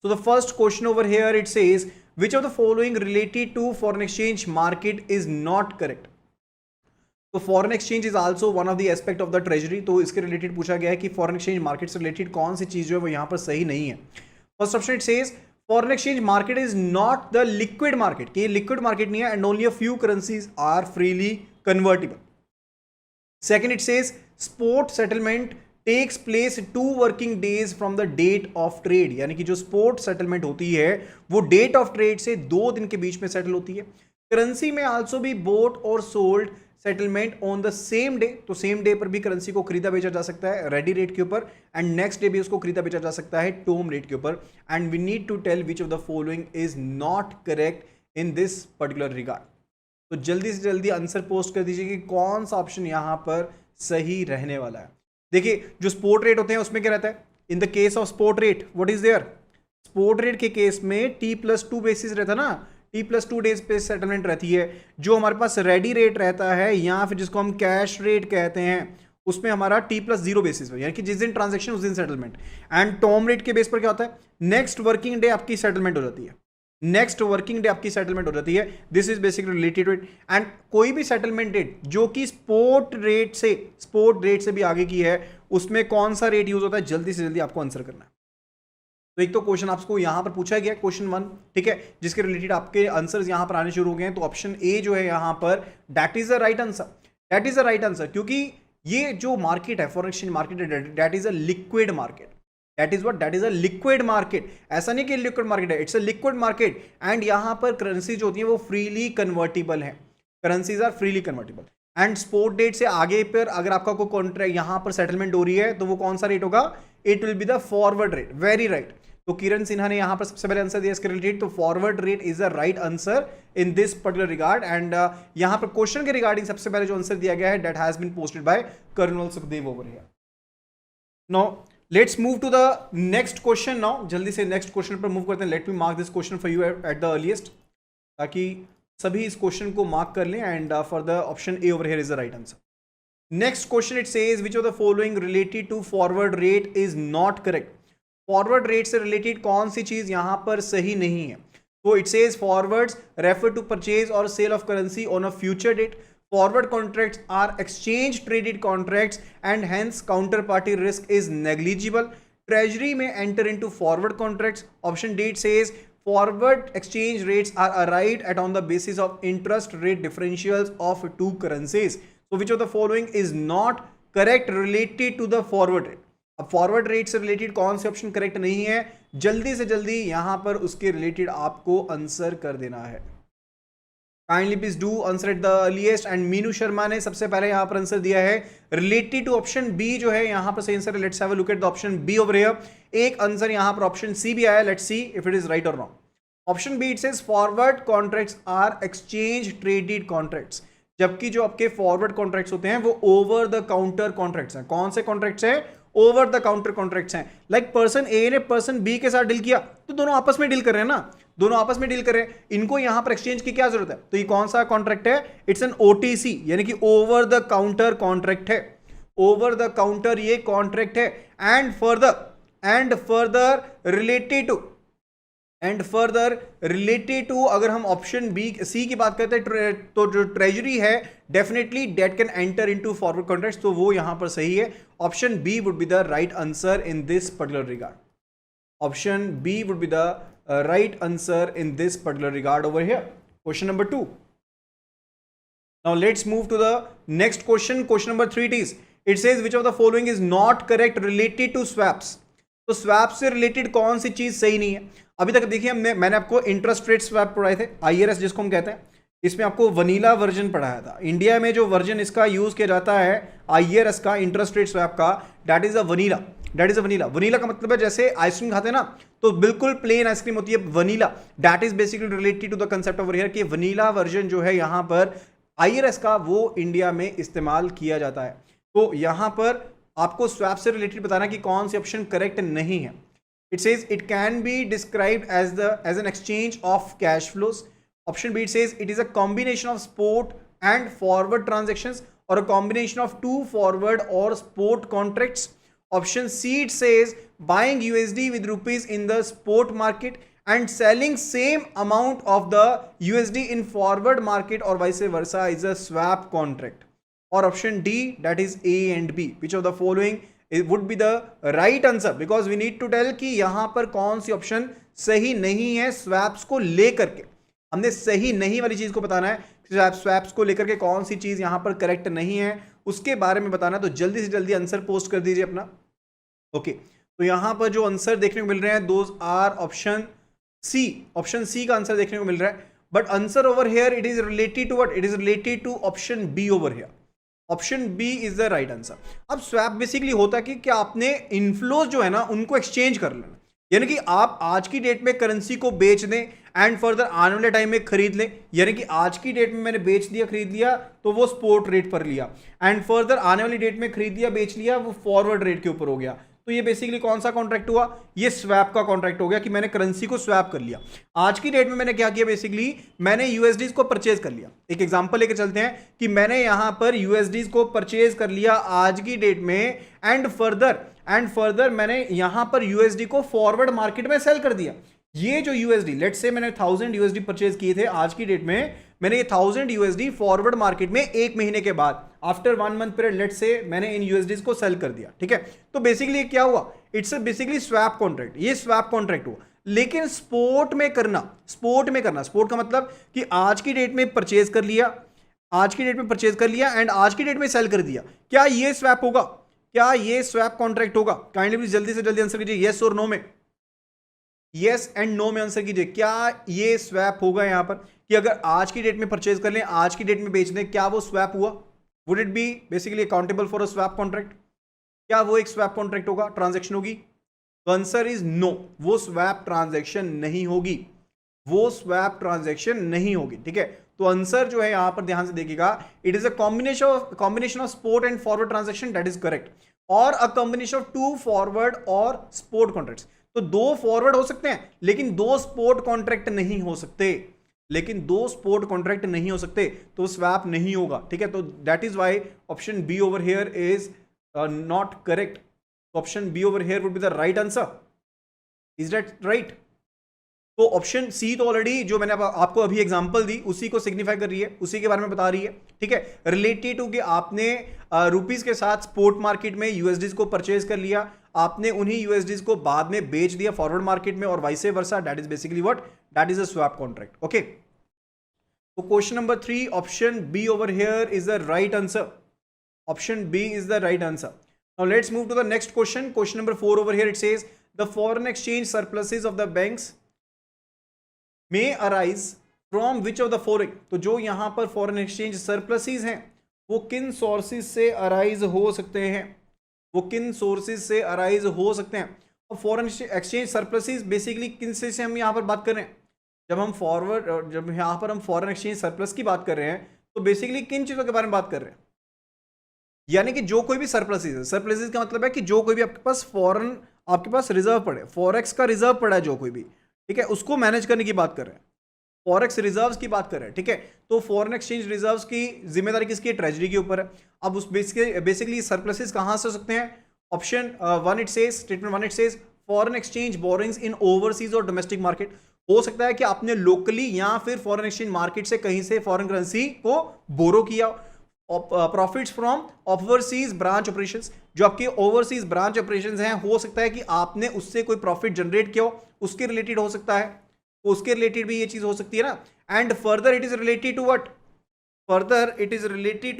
So the first question over here, it says which of the following related to foreign exchange market is not correct. तो foreign exchange is also one of the aspect of the treasury, तो इसके related पूछा गया है कि foreign exchange market से related कौन सी चीज जो है वो यहां पर सही नहीं है. First option it says foreign exchange market is not the liquid market, कि ये लिक्विड मार्केट नहीं है, and only a few currencies are freely convertible. Second it says spot settlement takes place 2 working days from the date of trade, यानी कि जो spot settlement होती है वो डेट ऑफ ट्रेड से 2 दिन के बीच में सेटल होती है. करेंसी में आल्सो भी बोट और sold settlement on the same day, तो सेम डे पर भी करेंसी को खरीदा बेचा जा सकता है रेडी रेट के ऊपर, एंड नेक्स्ट डे भी उसको खरीदा बेचा जा सकता है टोम रेट के ऊपर. And we need to tell which of the following is not correct in this particular regard. तो जल्दी से जल्दी आंसर पोस्ट कर दीजिए कि कौन सा ऑप्शन यहां पर सही रहने वाला है. देखिए जो स्पॉट रेट होते हैं उसमें क्या रहता है, in the case of spot rate what is there, spot rate के केस में T+2 बेसिस रहता है ना, T+2 डेज पे सेटलमेंट रहती है. जो हमारे पास रेडी रेट रहता है या फिर जिसको हम कैश रेट कहते हैं उसमें हमारा T+0 बेसिस पे, यानी कि जिस दिन ट्रांजैक्शन उस दिन सेटलमेंट. एंड टॉम रेट के बेस पर क्या होता है, नेक्स्ट वर्किंग डे आपकी सेटलमेंट हो जाती है, नेक्स्ट वर्किंग डे आपकी सेटलमेंट हो जाती है. This is basically related it. And कोई भी सेटलमेंट डेट जो कि स्पॉट रेट से भी आगे की है उसमें कौन सा रेट यूज होता है, जल्दी से जल्दी आपको आंसर करना है. तो एक तो क्वेश्चन आपको यहां पर पूछा गया क्वेश्चन 1, ठीक है, जिसके रिलेटेड आपके आंसर्स यहां पर आने शुरू हो गए हैं. तो ऑप्शन ए जो है यहां पर that is the right answer, that is the right answer, क्योंकि ये जो मार्केट है foreign exchange market that is a liquid market. That is what, that is a liquid market. ऐसा नहीं कि लिक्विड मार्केट है, it's a liquid market. And यहां पर करेंसी जो होती है वो फ्रीली कन्वर्टिबल है, currencies are freely convertible. And spot date से आगे पर अगर आपका कोई कॉन्ट्रैक्ट यहां पर सेटलमेंट हो रही है तो वो कौन सा रेट होगा, it will be the forward rate. Very right. तो किरण सिन्हा ने यहां पर सबसे पहले आंसर दिया इसके रिलेटेड, तो forward rate is the right answer in this particular regard. And यहां पर क्वेश्चन के रिगार्डिंग सबसे पहले जो आंसर दिया गया है that has been posted by colonel Sukhdev over here. Now let's move to the next question. Now जल्दी से नेक्स्ट क्वेश्चन पर मूव करते हैं. Let me mark this question for you at the earliest, ताकि सभी इस क्वेश्चन को मार्क कर लें. And for the option A over here is the right answer. Next question it says which of the following related to forward rate is not correct. Forward rate से related कौन सी चीज यहां पर सही नहीं है. तो it says forwards refer to purchase और sale of currency on a future date. Forward contracts are exchange traded contracts and hence counter party risk is negligible. Treasury में enter into forward contracts. Option D it says forward exchange rates are arrived at on the basis of interest rate differentials of 2 currencies. So which of the following is not correct related to the forward rate. अब forward rate से related कौन से option correct नहीं है, जल्दी से जल्दी यहां पर उसके रिलेटेड आपको आंसर कर देना है. Kindly please do answer eight the earliest. And Meenu Sharma ने सबसे पहले यहां पर आंसर दिया है रिलेटेड टू ऑप्शन बी जो है यहां पर सही आंसर है. Let's have a look at the option B over here. एक आंसर यहां पर ऑप्शन सी भी आया, let's see if it is right और wrong. Option B it says forward contracts are exchange traded contracts, जबकि जो आपके फॉरवर्ड कॉन्ट्रैक्ट्स होते हैं वो ओवर द काउंटर कॉन्ट्रैक्ट्स हैं. कौन से कॉन्ट्रैक्ट्स हैं, ओवर द काउंटर कॉन्ट्रैक्ट्स हैं. लाइक पर्सन ए ने पर्सन बी के साथ डील किया तो दोनों आपस में डील कर रहे हैं ना, दोनों आपस में डील कर रहे हैं, इनको यहां पर एक्सचेंज की क्या जरूरत है. तो ये कौन सा कॉन्ट्रैक्ट है, इट्स एन ओटीसी, यानी कि ओवर द काउंटर कॉन्ट्रैक्ट है, ओवर द काउंटर ये कॉन्ट्रैक्ट है. एंड फर्दर रिलेटेड टू अगर हम ऑप्शन बी सी की बात करते हैं तो जो ट्रेजरी है definitely debt can enter into forward contracts, तो वो यहां पर सही है. Option B would be the right answer in this particular regard. Option B would be the right answer in this particular regard over here. Question number 2. Now let's move to the next question. Question number 3 it is. It says which of the following is not correct related to swaps. तो swap से related कौन सी चीज सही नहीं है. अभी तक देखिए मैंने आपको इंटरेस्ट रेट स्वैप पढ़ाए थे, IRS जिसको हम कहते हैं. इसमें आपको वनीला वर्जन पढ़ाया था. इंडिया में जो वर्जन इसका यूज किया जाता है IRS का इंटरेस्ट रेट स्वैप का, that is a vanilla. That is a vanilla. Vanilla का मतलब है जैसे आइसक्रीम खाते हैं ना तो बिल्कुल प्लेन आइसक्रीम होती है vanilla. That is basically related to the concept over here कि वनीला वर्जन जो है यहां पर IRS का वो इंडिया में इस्तेमाल किया जाता है. तो यहां पर आपको स्वैप से रिलेटेड बताना कि कौन सी ऑप्शन करेक्ट नहीं है. It says it can be described as an exchange of cash flows. Option B it says it is a combination of spot and forward transactions और अ कॉम्बिनेशन ऑफ 2 फॉरवर्ड और spot contracts. Option C it says buying USD with rupees in the spot market and selling same amount of the USD in forward market or vice versa is a swap contract. Or option D, that is A and B. Which of the following would be the right answer? Because we need to tell कि यहां पर कौन C option सही नहीं है swaps को लेकर के. हमने सही नहीं वाली चीज को बताना है. स्वैप्स को लेकर के कौन सी चीज यहां पर करेक्ट नहीं है उसके बारे में बताना. तो जल्दी से जल्दी आंसर पोस्ट कर दीजिए अपना. ओके, तो यहां पर जो आंसर देखने को मिल रहे हैं दोज आर ऑप्शन सी का आंसर देखने को मिल रहा है. But answer over here it is related to what? It is related to option B over here. Option B is the right answer. अब स्वैप बेसिकली होता है कि क्या आपने इनफ्लोज जो है ना उनको एक्सचेंज कर लेना, यानी कि आप आज की डेट में करेंसी को बेच दें एंड फर्दर आने वाले टाइम में खरीद लें. यानी कि आज की डेट में मैंने बेच दिया खरीद लिया तो वो स्पॉट रेट पर लिया, एंड फर्दर आने वाली डेट में खरीद दिया बेच लिया वो फॉरवर्ड रेट के ऊपर हो गया. तो ये बेसिकली कौन सा कॉन्ट्रैक्ट हुआ? ये स्वैप का कॉन्ट्रैक्ट हो गया कि मैंने करेंसी को स्वैप कर लिया. आज की डेट में मैंने क्या किया? बेसिकली मैंने यूएसडीज को परचेज कर लिया. एक एग्जांपल लेकर चलते हैं कि मैंने यहां पर यूएसडीज को परचेज कर लिया आज की डेट में, एंड फर्दर मैंने यहां पर यूएसडी को फॉरवर्ड मार्केट में सेल कर दिया. ये जो यूएसडी, लेट्स से मैंने 1000 यूएसडी परचेज किए थे आज की डेट में, मैंने ये 1000 यूएसडी फॉरवर्ड मार्केट में एक महीने के बाद after 1 month period let's say मैंने इन यूएसडीज को सेल कर दिया. ठीक है, तो बेसिकली क्या हुआ? It's basically swap contract. ये स्वैप कॉन्ट्रैक्ट हुआ. लेकिन स्पोर्ट में करना, स्पोर्ट का मतलब कि आज की डेट में परचेज कर लिया, एंड आज की डेट में सेल कर दिया. क्या ये स्वैप होगा? क्या ये स्वैप कॉन्ट्रैक्ट होगा? काइंडली प्लीज जल्दी से जल्दी आंसर कीजिए, यस और नो में. यस एंड नो में आंसर कीजिए. क्या ये स्वैप होगा यहां पर कि अगर आज की डेट में परचेज कर लें, आज की डेट में बेच दें, क्या वो स्वैप हुआ? Would it be basically accountable for a swap contract? क्या वो एक स्वैप कॉन्ट्रैक्ट होगा, ट्रांजैक्शन होगी? तो आंसर इज नो. वो स्वैप ट्रांजैक्शन नहीं होगी. ठीक है, तो आंसर जो है यहां पर ध्यान से देखिएगा, it is a combination of spot and forward transaction, that is correct. और अ कॉम्बिनेशन ऑफ 2 फॉरवर्ड और स्पॉट कॉन्ट्रैक्ट्स. तो 2 फॉरवर्ड हो सकते हैं लेकिन 2 स्पॉट कॉन्ट्रैक्ट नहीं हो सकते. तो स्वैप नहीं होगा. ठीक है, तो that is why option B over here is not correct. Option B over here would be the right answer. Is that right? तो ऑप्शन सी तो ऑलरेडी जो मैंने आपको अभी एग्जांपल दी उसी को सिग्निफाई कर रही है, उसी के बारे में बता रही है. ठीक है, रिलेटेड टू कि आपने रुपीज के साथ स्पॉट मार्केट में यूएसडीज को परचेज कर लिया, आपने उन्हीं यूएसडीज को बाद में बेच दिया फॉरवर्ड मार्केट में और vice versa. That is basically what? That is a swap contract. Okay, तो question number 3 option B over here is the right answer. Option B is the right answer. Now let's move to the next question. Question number 4 over here it says the foreign exchange surpluses of the banks may arise from which of the following. तो जो यहां पर foreign exchange surpluses हैं वो किन sources से arise हो सकते हैं? और फॉरेन एक्सचेंज सरप्लसेस बेसिकली किन से हम यहां पर बात कर रहे हैं? जब यहां पर हम फॉरेन एक्सचेंज सरप्लस की बात कर रहे हैं तो बेसिकली किन चीजों के बारे में बात कर रहे हैं? यानी कि जो कोई भी सरप्लसेस का मतलब है कि जो कोई भी आपके पास रिजर्व पड़े, फॉरेक्स का रिजर्व पड़ा है जो कोई भी, ठीक है, उसको मैनेज करने की बात कर रहे हैं. फॉरेक्स रिजर्व्स की बात कर रहे हैं. ठीक है, तो फॉरेन एक्सचेंज रिजर्व्स की जिम्मेदारी किसकी है? ट्रेजरी के ऊपर है. अब उस बेसिकली सरप्लसेस कहां से हो सकते हैं? Option 1 it says, statement 1 it says foreign exchange borings in overseas और डोमेस्टिक मार्केट. हो सकता है कि आपने लोकली या फिर फॉरेन एक्सचेंज मार्केट से कहीं से फॉरेन करेंसी को बोरो किया. Profits from overseas branch operations, जो आपके ओवरसीज ब्रांच ऑपरेशंस हैं, हो सकता है कि आपने उससे कोई प्रॉफिट जनरेट किया हो, उसके रिलेटेड हो सकता है. तो उसके रिलेटेड भी ये चीज हो सकती है ना. And further it is related to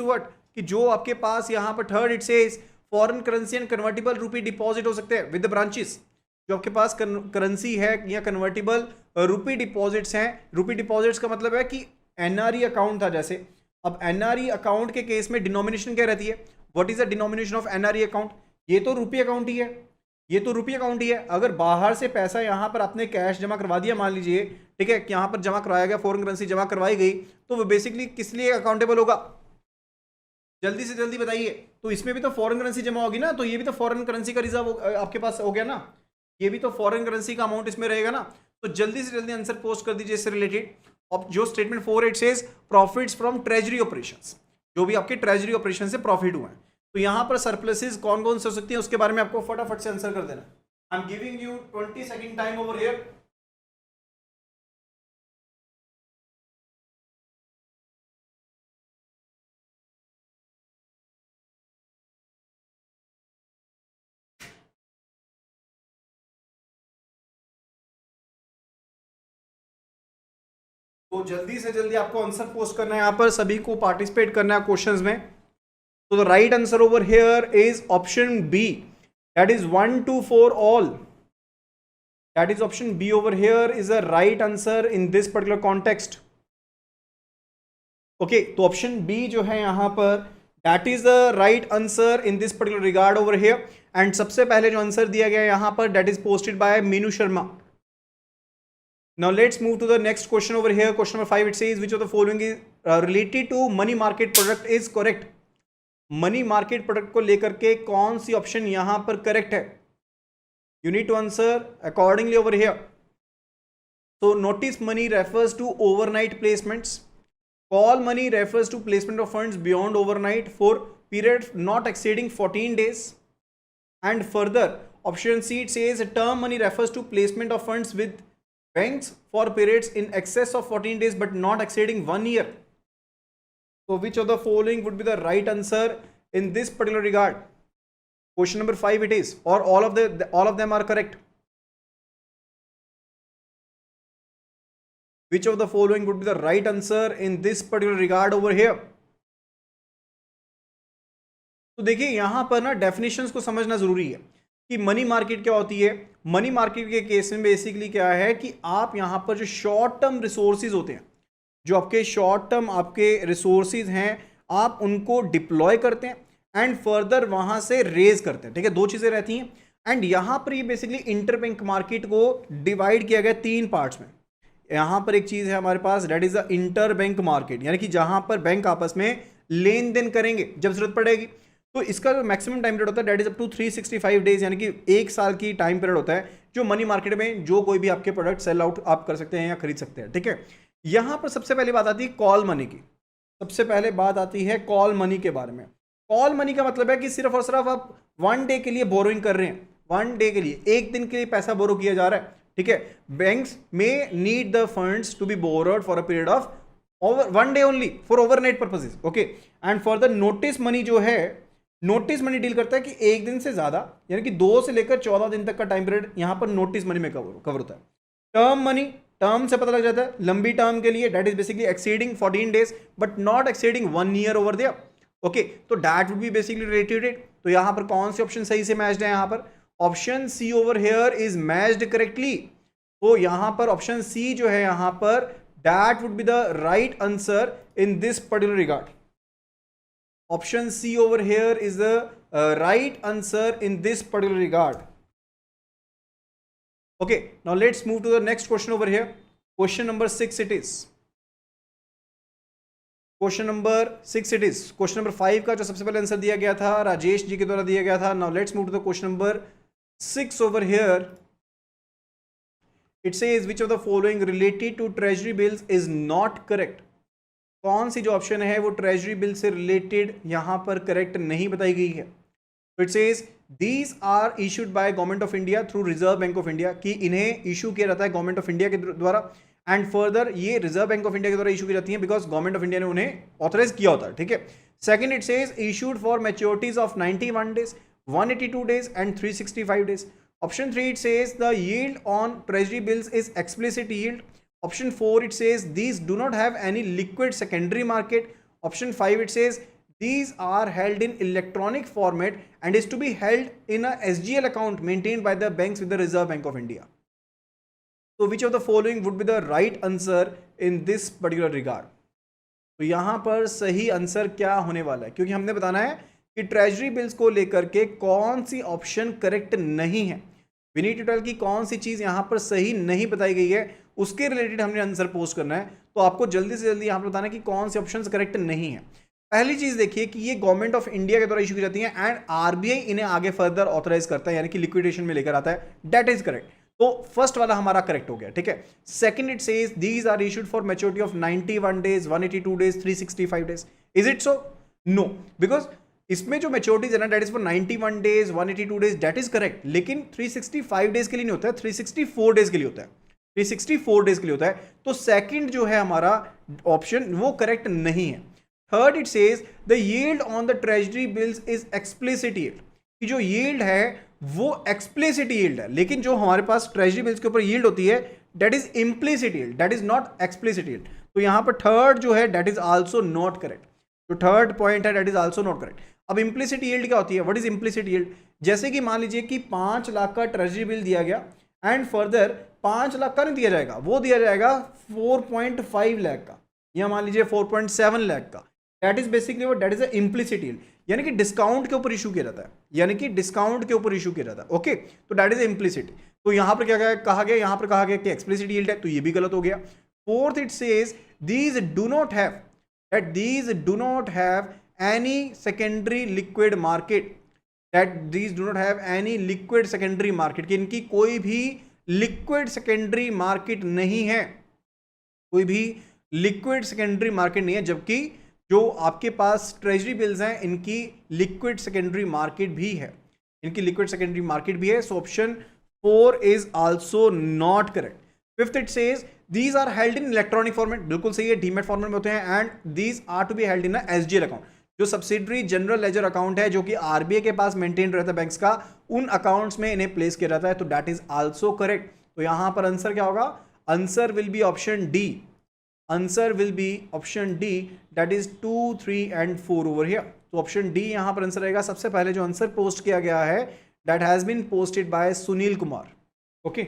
what? कि जो आपके पास यहां पर third it says foreign currency and convertible rupee deposit हो सकते हैं विद द ब्रांचेस. जो आपके पास करेंसी है या कन्वर्टिबल रूपी डिपॉजिट्स हैं. रूपी डिपॉजिट्स का मतलब है कि एनआरई अकाउंट था जैसे. अब एनआरई अकाउंट के केस में डिनोमिनेशन क्या रहती है? What is the denomination of NRE account? ये तो रुपी अकाउंट ही है. अगर बाहर से पैसा यहां पर आपने कैश जमा करवा दिया मान लीजिए, ठीक है, यहां पर जमा करवाया गया, फॉरेन करेंसी जमा करवाई गई, तो वो बेसिकली किस लिए अकाउंटेबल होगा? जल्दी से जल्दी बताइए. तो इसमें भी तो फॉरेन करेंसी जमा होगी ना, तो ये भी तो फॉरेन करेंसी का रिजर्व आपके पास हो गया ना. ये भी तो फॉरेन करेंसी का अमाउंट इसमें रहेगा ना. तो जल्दी से जल्दी आंसर पोस्ट कर दीजिए इससे रिलेटेड. जो statement 4 it says profits from treasury operations, जो भी आपके ट्रेजरी ऑपरेशन से प्रॉफिट हुए हैं. तो यहां पर सरप्लसेस कौन कौन से हो सकती है उसके बारे में आपको फटाफट से आंसर कर देना। I am giving you 20 second time over here. तो जल्दी से जल्दी आपको आंसर पोस्ट करना है, यहां पर सभी को पार्टिसिपेट करना है क्वेश्चंस में। तो the right answer over here is option B, that is 1 to 4 all. That is option B over here is the right answer in this particular context. Okay, तो ऑप्शन B जो है यहां पर that is the right answer in this particular regard over here. And सबसे पहले जो answer दिया गया यहां पर that is posted by Meenu Sharma. Now let's move to the next question over here. Question number 5, it says which of the following is related to money market product is correct. Money market product को लेकर के कौन C option यहां पर correct है? You need to answer accordingly over here. So notice money refers to overnight placements. Call money refers to placement of funds beyond overnight for periods not exceeding 14 days. And further, option C, it says term money refers to placement of funds with banks for periods in excess of 14 days but not exceeding 1 year. So which of the following would be the right answer in this particular regard? Question number 5 it is, or all of them are correct. Which of the following would be the right answer in this particular regard over here? तो देखिए यहां पर ना definitions को समझना जरूरी है कि मनी मार्केट क्या होती है। मनी मार्केट के केस में बेसिकली क्या है कि आप यहां पर जो शॉर्ट टर्म रिसोर्सेज होते हैं, जो आपके शॉर्ट टर्म आपके रिसोर्सेज हैं, आप उनको डिप्लॉय करते हैं एंड फर्दर वहां से रेज करते हैं। ठीक है, दो चीजें रहती हैं। एंड यहां पर ये बेसिकली इंटरबैंक मार्केट को डिवाइड किया गया 3 पार्ट्स में। यहां पर एक चीज है हमारे पास, that is the interbank market, यानी कि जहां पर बैंक आपस में लेन देन करेंगे जब जरूरत पड़ेगी। तो इसका जो मैक्सिमम टाइम पीरियड होता है that is up to 365 days, यानी कि 1 साल की टाइम पीरियड होता है जो मनी मार्केट में जो कोई भी आपके प्रोडक्ट सेल आउट आप कर सकते हैं या खरीद सकते हैं। ठीक है, यहां पर सबसे पहले बात आती है कॉल मनी की। सबसे पहले बात आती है कॉल मनी के बारे में। कॉल मनी का मतलब है कि सिर्फ और सिर्फ आप 1 डे के लिए बोरोइंग कर रहे हैं, 1 डे के लिए, 1 दिन के लिए पैसा बोरो किया जा रहा है। ठीक है, बैंक्स में need the funds to be borrowed for a period of 1 day only for overnight purposes. Okay, and for the notice money जो है, नोटिस मनी डील करता है कि 1 दिन से ज्यादा, यानी कि 2 से लेकर 14 दिन तक का टाइम पीरियड यहां पर नोटिस मनी में कवर होता है। टर्म मनी, टर्म से पता लग जाता है लंबी टर्म के लिए, that is basically exceeding 14 days but not exceeding 1 year over there. Okay, तो that would be basically related. तो यहां पर कौन सी ऑप्शन सही से मैच्ड है? यहां पर option C over here is matched correctly. तो यहां पर ऑप्शन सी जो है यहां पर that would be the right answer in this particular regard. Option C over here is the right answer in this particular regard. Okay, now let's move to the next question over here. Question number 6 it is. Question number 6 it is. Question number 5 का जो सबसे पहले answer दिया गया था राजेश जी के द्वारा दिया गया था। Now let's move to the question number 6 over here. It says which of the following related to treasury bills is not correct. कौन सी जो ऑप्शन है वो ट्रेजरी बिल से रिलेटेड यहां पर करेक्ट नहीं बताई गई है। तो it says these are issued by government of India through Reserve Bank of India, कि इन्हें इशू किया जाता है गवर्नमेंट ऑफ इंडिया के द्वारा। एंड फर्दर ये रिजर्व बैंक ऑफ इंडिया के द्वारा इशू की जाती है बिकॉज गवर्नमेंट ऑफ इंडिया ने उन्हें ऑथराइज किया होता है। ठीक है, second it says issued for मैच्योरिटीज of 91 days, 182 days and 365 days. Option 3 it says the yield on treasury bills is explicit yield. Option 4 it says these do not have any liquid secondary market. Option 5 it says these are held in electronic format and is to be held in a SGL account maintained by the banks with the Reserve Bank of India. So which of the following would be the right answer in this particular regard? तो यहां पर सही answer क्या होने वाला है, क्योंकि हमने बताना है कि ट्रेजरी बिल्स को लेकर के कौन सी ऑप्शन करेक्ट नहीं है। वी नीड टू टेल कि कौन सी चीज यहां पर सही नहीं बताई गई है, उसके रिलेटेड हमने आंसर पोस्ट करना है। तो आपको जल्दी से जल्दी यहां पर बताना है कि कौन सी ऑप्शंस करेक्ट नहीं है। पहली चीज देखिए कि ये गवर्नमेंट ऑफ इंडिया के द्वारा इशू की जाती है एंड आरबीआई इन्हें आगे फर्दर ऑथराइज करता है, यानी कि लिक्विडेशन में लेकर आता है। That is correct. तो फर्स्ट वाला हमारा करेक्ट हो गया। ठीक है, second it says these are issued for maturity of 91 days, 182 days, 365 days. Is it so? No, because इसमें जो मेच्योरिटीज है ना that is for 91 days 182 days, that is correct, लेकिन 365 डेज के लिए नहीं होता है, 364 डेज के लिए होता है, 364 डेज के लिए होता है। तो सेकंड जो है हमारा ऑप्शन वो करेक्ट नहीं है। Third it says the yield on the treasury bills is explicit yield, कि जो यील्ड है वो एक्सप्लिसिट यील्ड है, लेकिन जो हमारे पास ट्रेजरी बिल्स के ऊपर यील्ड होती है that is implicit yield, that is not explicit yield. तो यहां पर थर्ड जो है that is also not correct, जो थर्ड पॉइंट है that is also not correct. अब इम्प्लिसिट यील्ड क्या होती है, व्हाट इज इम्प्लिसिट यील्ड? जैसे कि मान लीजिए कि 5 लाख का ट्रेजरी बिल दिया गया एंड फर्दर 5 लाख का नहीं दिया जाएगा, वो दिया जाएगा 4.5 लाख का, या मान लीजिए 4.7 लाख का, that is basically what, that is a implicit yield, यानी कि डिस्काउंट के ऊपर इशू किया जाता है, यानी कि डिस्काउंट के ऊपर इशू किया जाता है। ओके, तो दैट इज इम्प्लिसिट। तो यहां पर क्या कहा गया, यहां पर कहा गया कि एक्सप्लिसिट यील्ड है, तो ये भी गलत हो गया। Fourth it says these do not have, that these do not have any secondary liquid market, that these do not have any liquid secondary market, कि इनकी कोई भी liquid secondary market नहीं है, कोई भी liquid secondary market नहीं है, जबकि जो आपके पास ट्रेजरी बिल्स हैं इनकी liquid secondary market भी है, इनकी liquid secondary market भी है। So option 4 is also not correct। Fifth it says these are held in electronic format, बिल्कुल सही है, डीमेट फॉर्मेट में होते हैं, and these are to be held in a SGL account, जो सब्सिडरी जनरल लेजर अकाउंट है जो कि आरबीआई के पास मेंटेन रहता है बैंक्स का, उन अकाउंट्स में इन्हें प्लेस किया जाता है। तो दैट इज आल्सो करेक्ट। तो यहां पर आंसर क्या होगा, answer will be option D, answer will be option D, that is 2, 3 and 4 over here. तो ऑप्शन डी यहां पर आंसर रहेगा। सबसे पहले जो आंसर पोस्ट किया गया है that has been posted by Sunil Kumar. Okay